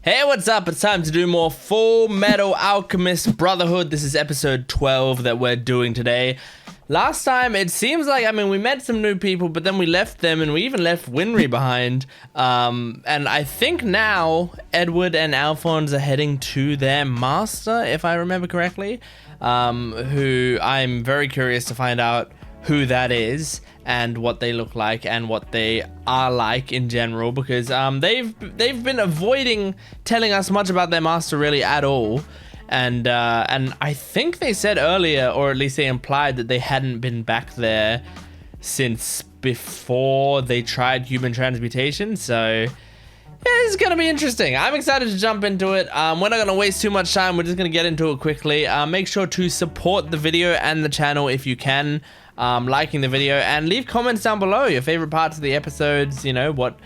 Hey, what's up? It's time to do more Fullmetal Alchemist Brotherhood. This is episode 12 that we're doing today. Last time, it seems like, we met some new people, but then we left them, and we even left Winry behind. And I think now, Edward and Alphonse are heading to their master, if I remember correctly. Who I'm very curious to find out who that is and what they look like and what they are like in general, because they've been avoiding telling us much about their master really at all. And I think they said earlier, or at least they implied, that they hadn't been back there since before they tried human transmutation. So yeah, this is gonna be interesting. I'm excited to jump into it. We're not gonna waste too much time. We're just gonna get into it quickly. Make sure to support the video and the channel if you can, liking the video, and leave comments down below your favorite parts of the episodes. You know, what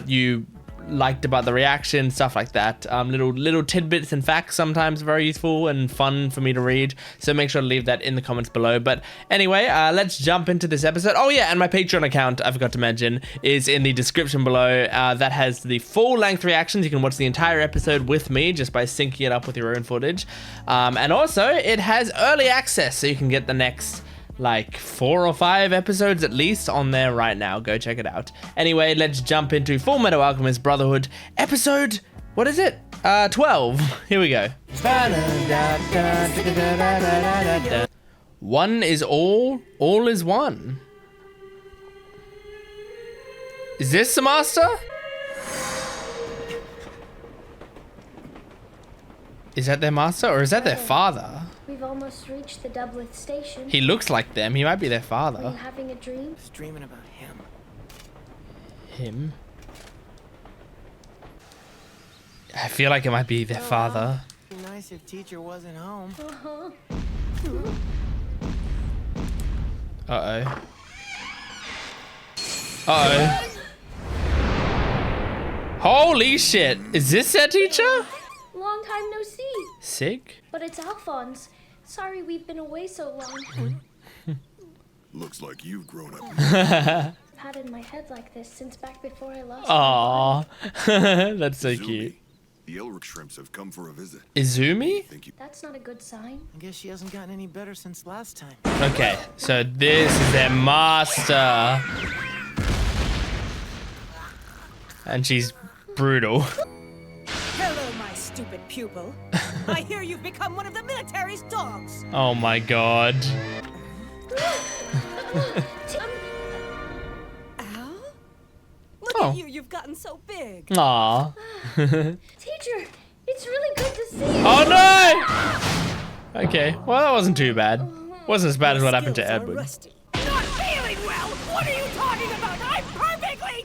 you liked about the reaction, stuff like that. Little tidbits and facts sometimes very useful and fun for me to read, so make sure to leave that in the comments below. But anyway, let's jump into this episode. Oh yeah, and my Patreon account, I forgot to mention, is in the description below. That has the full-length reactions. You can watch the entire episode with me just by syncing it up with your own footage, and also it has early access, so you can get the next like 4 or 5 episodes at least on there right now. Go check it out. Anyway, let's jump into Fullmetal Alchemist Brotherhood episode, what is it? 12. Here we go. One is all is one. Is this the master? Is that their master, or is that their father? We've almost reached the Doubleth station. He looks like them. He might be their father. Were you having a dream? Just dreaming about him. Him? I feel like it might be their father. Be nice if teacher wasn't home. Uh-oh. Uh-oh. Holy shit. Is this their teacher? Long time no see. Sick? But it's Alphonse. Sorry we've been away so long. Looks like you've grown up. I've had it in my head like this since back before I lost Aww. That's so cute. The Elrich shrimps have come for a visit. Izumi? That's not a good sign. I guess she hasn't gotten any better since last time. Okay, so this is their master. And she's brutal. Hello, my stupid pupil. I hear you've become one of the military's dogs. Oh my god. Al? Look Oh. at you, you've gotten so big. Aw. Teacher, it's really good to see you. Oh no! Okay, well that wasn't too bad. Wasn't as bad as what happened to Skills are Edward. rusty. Not feeling well? What are you talking about? I'm perfectly...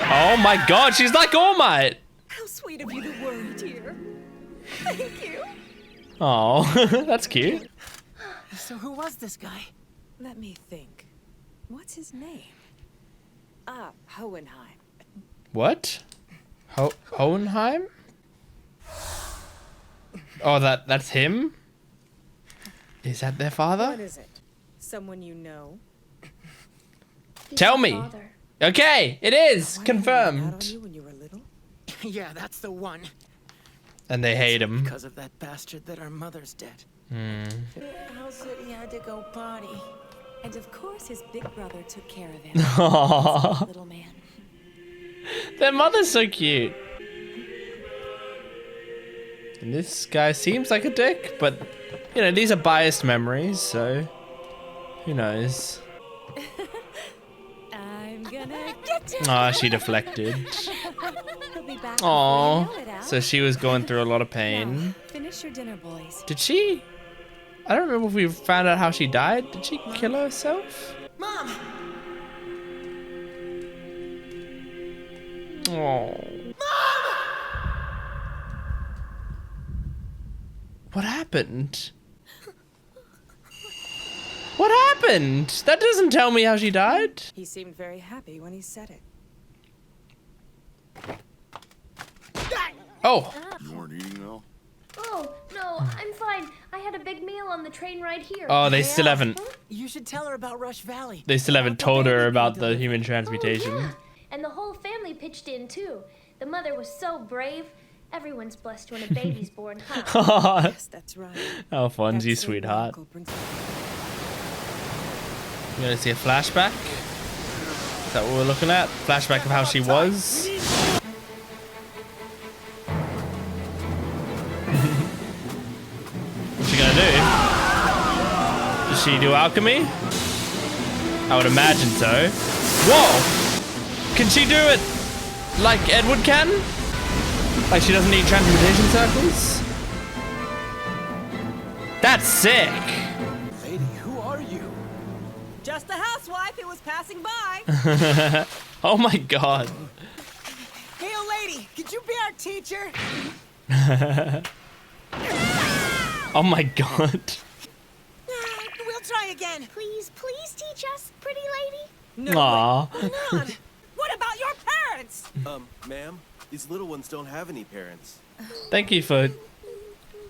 Oh my god, she's like All Might. How sweet of you to worry, dear. Thank you. Oh, that's cute. So who was this guy? Let me think. What's his name? Ah, Hohenheim. What? Hohenheim? Oh, that's him? Is that their father? What is it? Someone you know? He's Tell my me. father. Okay, it is Why didn't he out on confirmed. you when you were little? Yeah, that's the one. And they hate him. Because of that bastard that our mother's dead. Al said he had to go potty. And of course his big brother took care of him. Aww. Little man. Their mother's so cute. And this guy seems like a dick, but you know, these are biased memories, so who knows? I'm gonna get you. Oh, she deflected. He'll be back before you Oh, know it, Al. so she was going through a lot of Now, pain. finish your dinner, boys. Did she? I don't remember if we found out how she died. Did she kill herself? Mom! Oh. What happened? What happened? That doesn't tell me how she died. He seemed very happy when he said it. Oh. You weren't eating, Al? Oh, no, I'm fine. I had a big meal on the train right here. Oh, they still haven't. You should tell her about Rush Valley. They still haven't told her about the human Oh, transmutation. yeah. And the whole family pitched in, too. The mother was so brave. Everyone's blessed when a baby's born, huh? Oh, Yes, that's right. Alphonse, you That same sweetheart. miracle brings- You gonna see a flashback? Is that what we're looking at? Flashback of how she was? What's she gonna do? Does she do alchemy? I would imagine so. Whoa! Can she do it like Edward can? Like she doesn't need transmutation circles? That's sick! Lady, who are you? Just a housewife who was passing by. Oh my god. Hey, old lady, could you be our teacher? Oh my god. We'll try again. Please, please teach us, pretty lady. No, Aw. wait, not. What about your parents? Ma'am, these little ones don't have any parents. Thank you for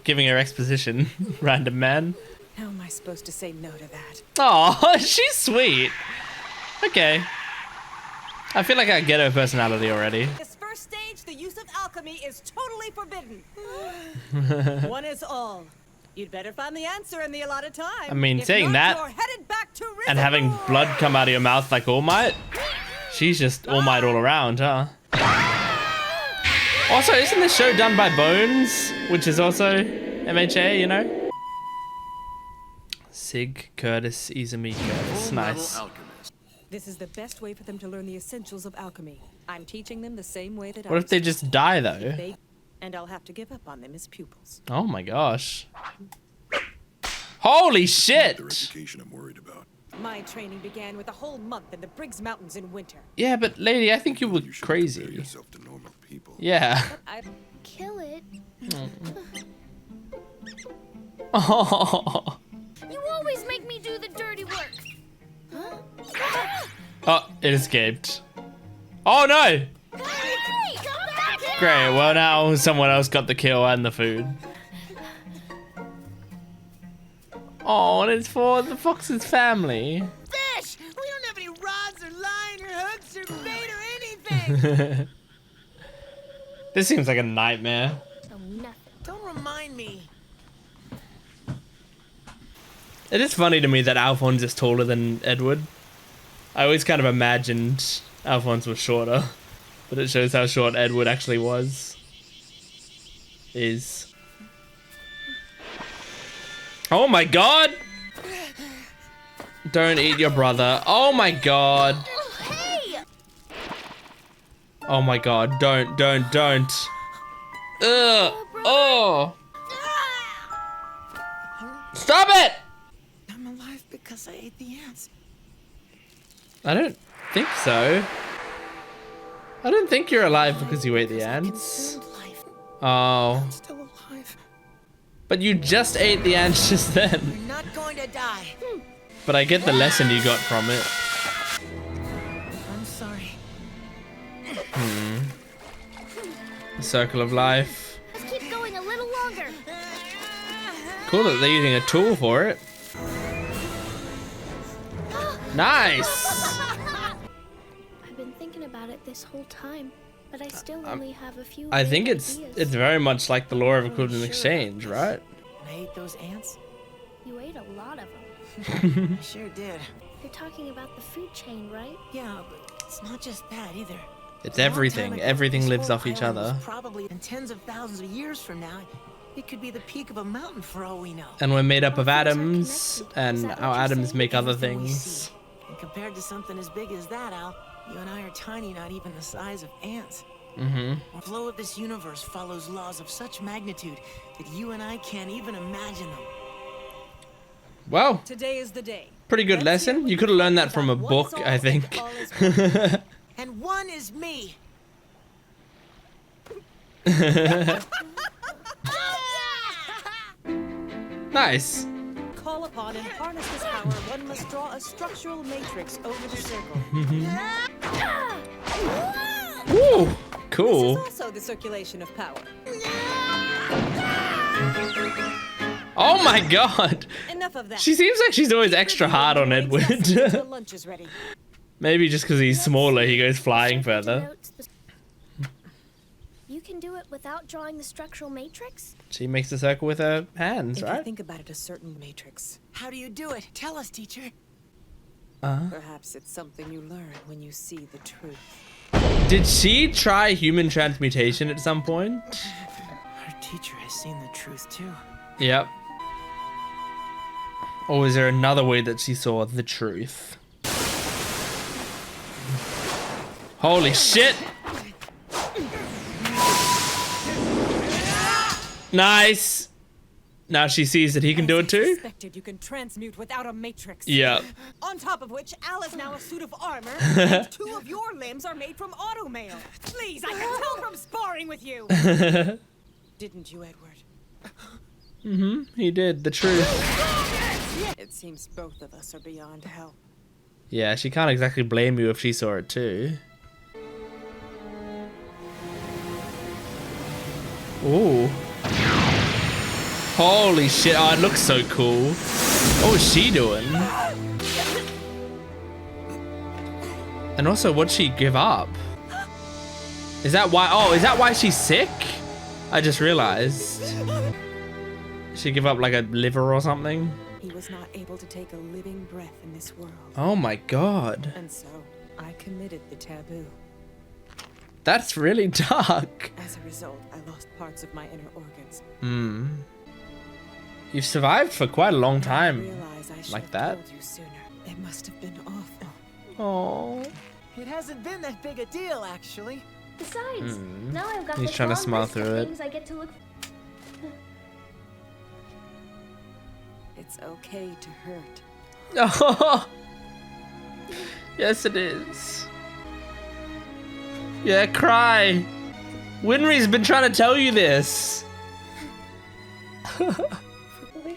giving her exposition, random man. How am I supposed to say no to that? Oh, she's sweet. Okay. I feel like I get her personality already. This first stage, the use of alchemy is totally forbidden. One is all. You'd better find the answer in the allotted time. I mean, If saying not, that you're headed back to and having Rizzo. blood come out of your mouth like All Might, she's just All Might all around, huh? Also, isn't this show done by Bones, which is also MHA, you know? Sig, Curtis, Izumi, Curtis. Nice. Fullmetal Alchemist. This is the best way for them to learn the essentials of alchemy. I'm teaching them the same way that What if they just die, though? they and I'll have to give up on them as pupils. Oh my gosh. Holy Their shit! education I'm worried about. My training began with a whole month in the Briggs Mountains in winter. Yeah, but lady, I think you were You should compare crazy. yourself to normal people. Yeah. I Kill it. Oh. You always make me do the dirty work. Oh, it escaped. Oh no! Hey, come back here! Great, well now someone else got the kill and the food. Oh, and it's for the fox's family. fish! We don't have any rods or line or hooks or bait or anything! This seems like a nightmare. So nothing. Don't remind me. It is funny to me that Alphonse is taller than Edward. I always kind of imagined Alphonse was shorter, but it shows how short Edward actually was. Is. Oh my god! Don't eat your brother. Oh my god. Hey! Oh my god. Don't. Ugh. Oh. Stop it! I'm alive because I ate the ants. I don't think so. I don't think you're alive because you ate the ants. Consumed life. Oh. I'm still alive. But you just ate the ants just then. You're not going to die. But I get the lesson you got from it. I'm sorry. The circle of life. Let's keep going a little longer. Cool that they're using a tool for it. Nice! I've been thinking about it this whole time, but I still only have a few. I think vague it's ideas. very much like the law of equivalent exchange, right? I ate those ants. You ate a lot of them. I sure did. You're talking about the food chain, right? Yeah, but it's not just that either. It's A long time everything. ago, Everything this lives whole off each island was other. Probably in tens of thousands of years from now, it could be the peak of a mountain for all we know. And we're made up of All things are atoms, connected. and Is that our what you're atoms saying? make other Everything we things. see. And compared to something as big as that, Al, you and I are tiny, not even the size of ants. Mm-hmm. The flow of this universe follows laws of such magnitude that you and I can't even imagine them. Well, Today is the day. pretty good Let's hear lesson. what You could have learned that think from a about book, what's I all think. and all is one. And one is me. Nice. Call upon and harness this power, one must draw a structural matrix over the circle. Woo! This Cool. is also the circulation of power. Oh my god. Enough of that. She seems like she's always extra hard on Edward. The lunch is ready. Maybe just because he's smaller, he goes flying further. Notes the- can do it without drawing the structural matrix? She makes a circle with her hands, If you right? think about it, a certain matrix. How do you do it? Tell us, teacher. Perhaps it's something you learn when you see the truth. Did she try human transmutation at some point? Our teacher has seen the truth too. Yep. Or is there another way that she saw the truth? Holy shit! Nice! Now she sees that he can do it too? Suspected you can transmute without a matrix. Yep. On top of which, Al is now a suit of armor, and 2 of your limbs are made from automail. Please, I can tell from sparring with you. Didn't you, Edward? He did, the truth. It seems both of us are beyond help. Yeah, she can't exactly blame you if she saw it too. Ooh. Holy shit, oh, it looks so cool. What was she doing? And also, what'd she give up? Is that why she's sick? I just realized. She give up like a liver or something? He was not able to take a living breath in this world. Oh my god. And so, I committed the taboo. That's really dark. As a result, I lost parts of my inner organs. You've survived for quite a long I time. realize I should like have that. told you sooner. It must have been awful. Oh. It hasn't been that big a deal, actually. Besides, now I've got He's this trying to long smile list of through it. things I get to look. It's okay to hurt. Oh. Yes, it is. Yeah, cry. Winry's been trying to tell you this. We're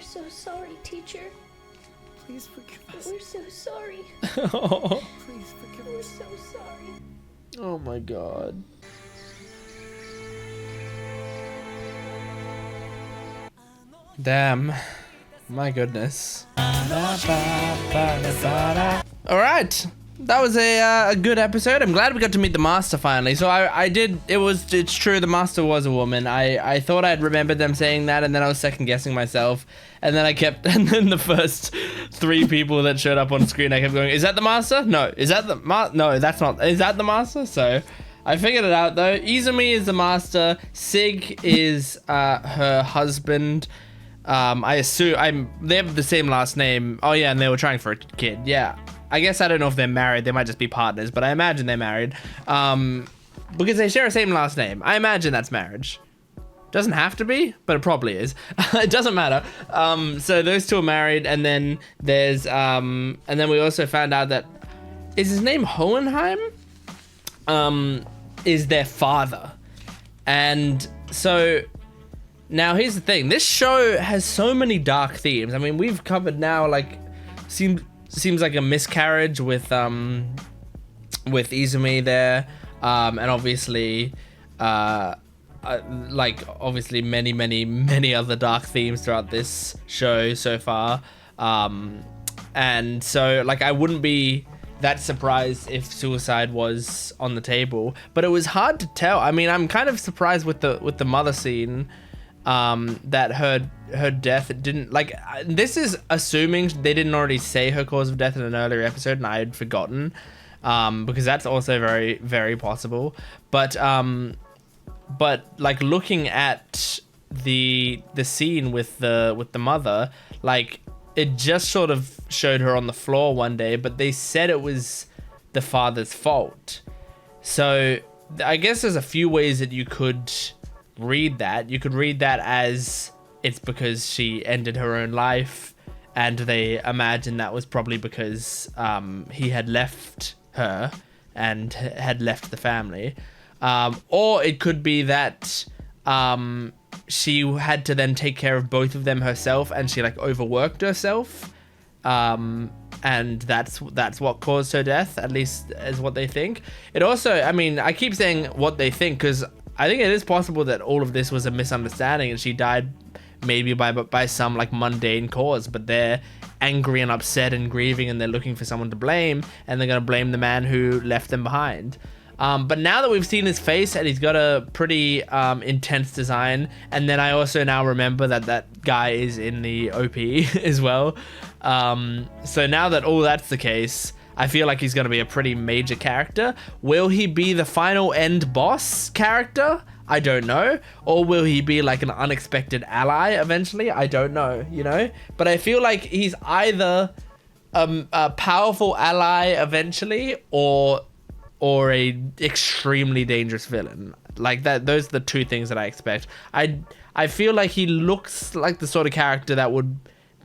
so sorry, teacher. Please forgive us. We're so sorry. Oh. Please forgive We're us. so sorry. Oh my god. Damn. My goodness. Alright. That was a good episode. I'm glad we got to meet the master finally. So it's true, the master was a woman. I thought I'd remembered them saying that, and then I was second guessing myself. And then and then the first 3 people that showed up on screen, I kept going, is that the master? No. Is that the no, that's not. Is that the master? So I figured it out though. Izumi is the master. Sig is her husband. I assume they have the same last name. Oh yeah, and they were trying for a kid. Yeah. I guess I don't know if they're married. They might just be partners, but I imagine they're married. Because they share the same last name. I imagine that's marriage. Doesn't have to be, but it probably is. It doesn't matter. So those 2 are married, and then there's and then we also found out that is his name Hohenheim? Is their father. And so now here's the thing. This show has so many dark themes. I mean, we've covered now like seems like a miscarriage with Izumi there, and obviously obviously many other dark themes throughout this show so far, and so like I wouldn't be that surprised if suicide was on the table, but it was hard to tell. I mean, I'm kind of surprised with the mother scene, that her death didn't, like, this is assuming they didn't already say her cause of death in an earlier episode and I had forgotten, because that's also very, very possible. But like looking at the scene with the mother, like it just sort of showed her on the floor one day, but they said it was the father's fault. So I guess there's a few ways that you could read that. You could read that as it's because she ended her own life and they imagine that was probably because he had left her and had left the family, or it could be that she had to then take care of both of them herself and she like overworked herself, and that's what caused her death, at least is what they think. It also, I mean, I keep saying what they think because I think it is possible that all of this was a misunderstanding and she died maybe by some like mundane cause, but they're angry and upset and grieving and they're looking for someone to blame, and they're going to blame the man who left them behind. But now that we've seen his face and he's got a pretty intense design, and then I also now remember that guy is in the OP as well. So now that all that's the case, I feel like he's going to be a pretty major character. Will he be the final end boss character? I don't know. Or will he be like an unexpected ally eventually? I don't know, you know? But I feel like he's either a powerful ally eventually or a extremely dangerous villain. Like that, those are the two things that I expect. I feel like he looks like the sort of character that would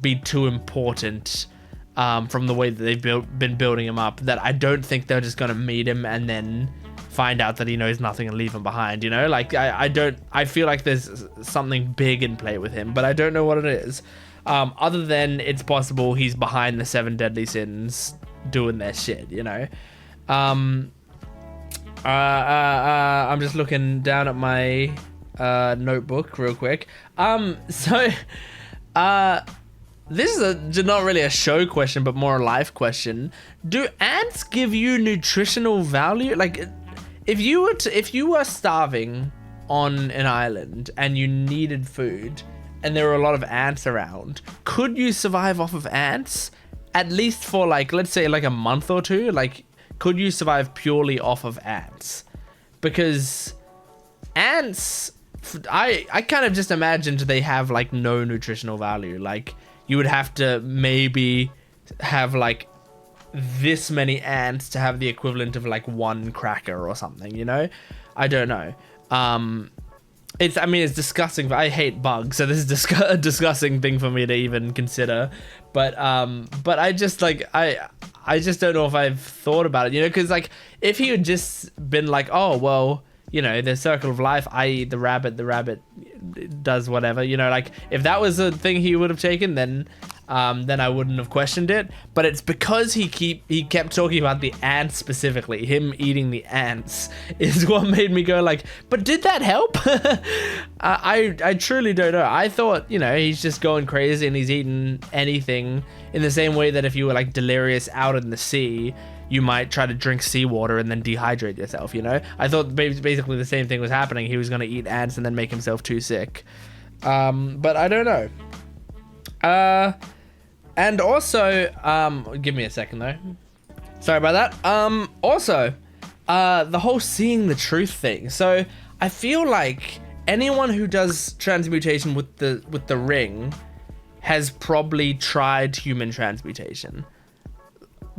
be too important from the way that they've been building him up, that I don't think they're just gonna meet him and then find out that he knows nothing and leave him behind, you know? Like I feel like there's something big in play with him, but I don't know what it is. Other than it's possible he's behind the 7 deadly sins doing their shit, you know? I'm just looking down at my notebook real quick. This is not really a show question, but more a life question. Do ants give you nutritional value? Like, if you were starving on an island and you needed food, and there were a lot of ants around, could you survive off of ants? At least for like, let's say like a month or two. Like, could you survive purely off of ants? Because ants, I kind of just imagined they have like no nutritional value. Like, you would have to maybe have like this many ants to have the equivalent of like 1 cracker or something, you know? I don't know. It's disgusting. I hate bugs, so this is a disgusting thing for me to even consider. But I just like, I just don't know if I've thought about it, you know? Because like, if he had just been like, oh, well, you know, the circle of life, I eat the rabbit does whatever, you know, like if that was a thing he would have taken, then I wouldn't have questioned it. But it's because he kept talking about the ants specifically, him eating the ants is what made me go like, but did that help? I truly don't know. I thought, you know, he's just going crazy and he's eating anything, in the same way that if you were like delirious out in the sea, you might try to drink seawater and then dehydrate yourself, you know? I thought basically the same thing was happening. He was going to eat ants and then make himself too sick. But I don't know. And also, give me a second though. Sorry about that. Also, the whole seeing the truth thing. So I feel like anyone who does transmutation with the ring has probably tried human transmutation.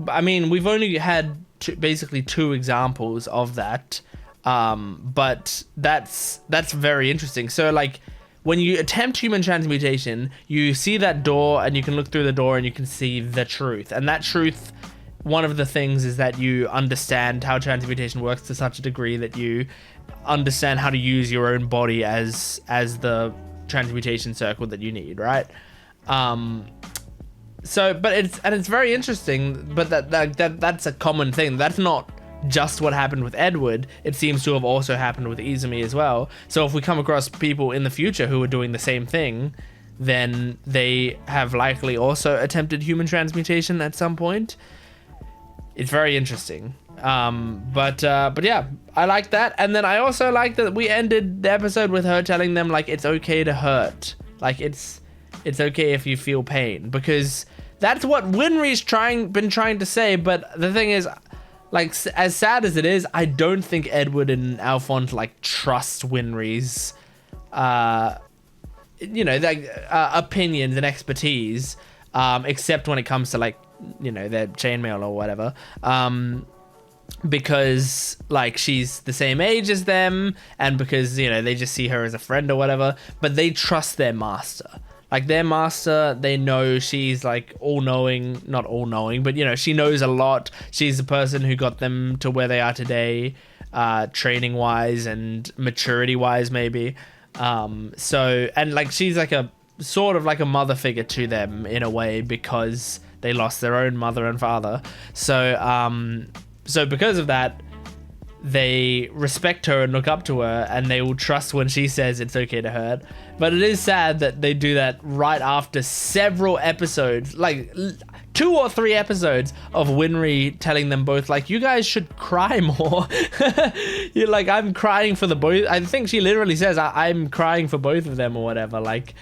I mean, we've only had basically 2 examples of that, but that's very interesting. So like, when you attempt human transmutation, you see that door and you can look through the door and you can see the truth. And that truth, one of the things is that you understand how transmutation works to such a degree that you understand how to use your own body as the transmutation circle that you need, right? So, but it's very interesting, but that's a common thing. That's not just what happened with Edward. It seems to have also happened with Izumi as well. So if we come across people in the future who are doing the same thing, then they have likely also attempted human transmutation at some point. It's very interesting. But yeah, I like that. And then I also like that we ended the episode with her telling them like, it's okay to hurt. Like it's okay if you feel pain, because that's what Winry's been trying to say. But the thing is, like, as sad as it is, I don't think Edward and Alphonse like trust Winry's, you know, like opinions and expertise, except when it comes to like, you know, their chainmail or whatever. Because like she's the same age as them, and because, you know, they just see her as a friend or whatever, but they trust their master. Like their master, they know she's like all-knowing, not all-knowing, but, you know, she knows a lot. She's the person who got them to where they are today, training-wise and maturity-wise, maybe. So, and like she's like a sort of like a mother figure to them in a way, because they lost their own mother and father. So, so because of that, they respect her and look up to her, and they will trust when she says it's okay to hurt. But it is sad that they do that right after several episodes, like 2 or 3 episodes of Winry telling them both, like, you guys should cry more. You're like, I'm crying for the both. I think she literally says, I'm crying for both of them or whatever. Like,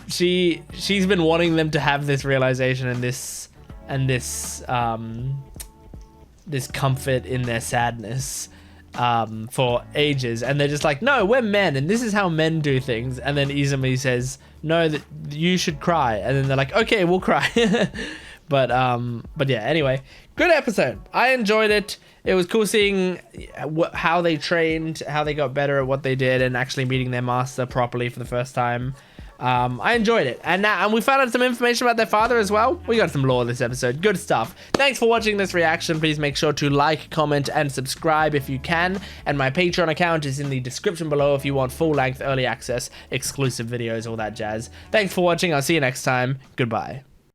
she's been wanting them to have this realization and this comfort in their sadness for ages, and they're just like, no, we're men and this is how men do things. And then Izumi says, no, that you should cry, and then they're like, okay, we'll cry. but yeah, anyway, good episode. I enjoyed it. It was cool seeing how they trained, how they got better at what they did, and actually meeting their master properly for the first time. I enjoyed it, and we found out some information about their father as well. We got some lore this episode. Good stuff. Thanks for watching this reaction. Please make sure to like, comment, and subscribe if you can. And my Patreon account is in the description below if you want full-length early access, exclusive videos, all that jazz. Thanks for watching. I'll see you next time. Goodbye.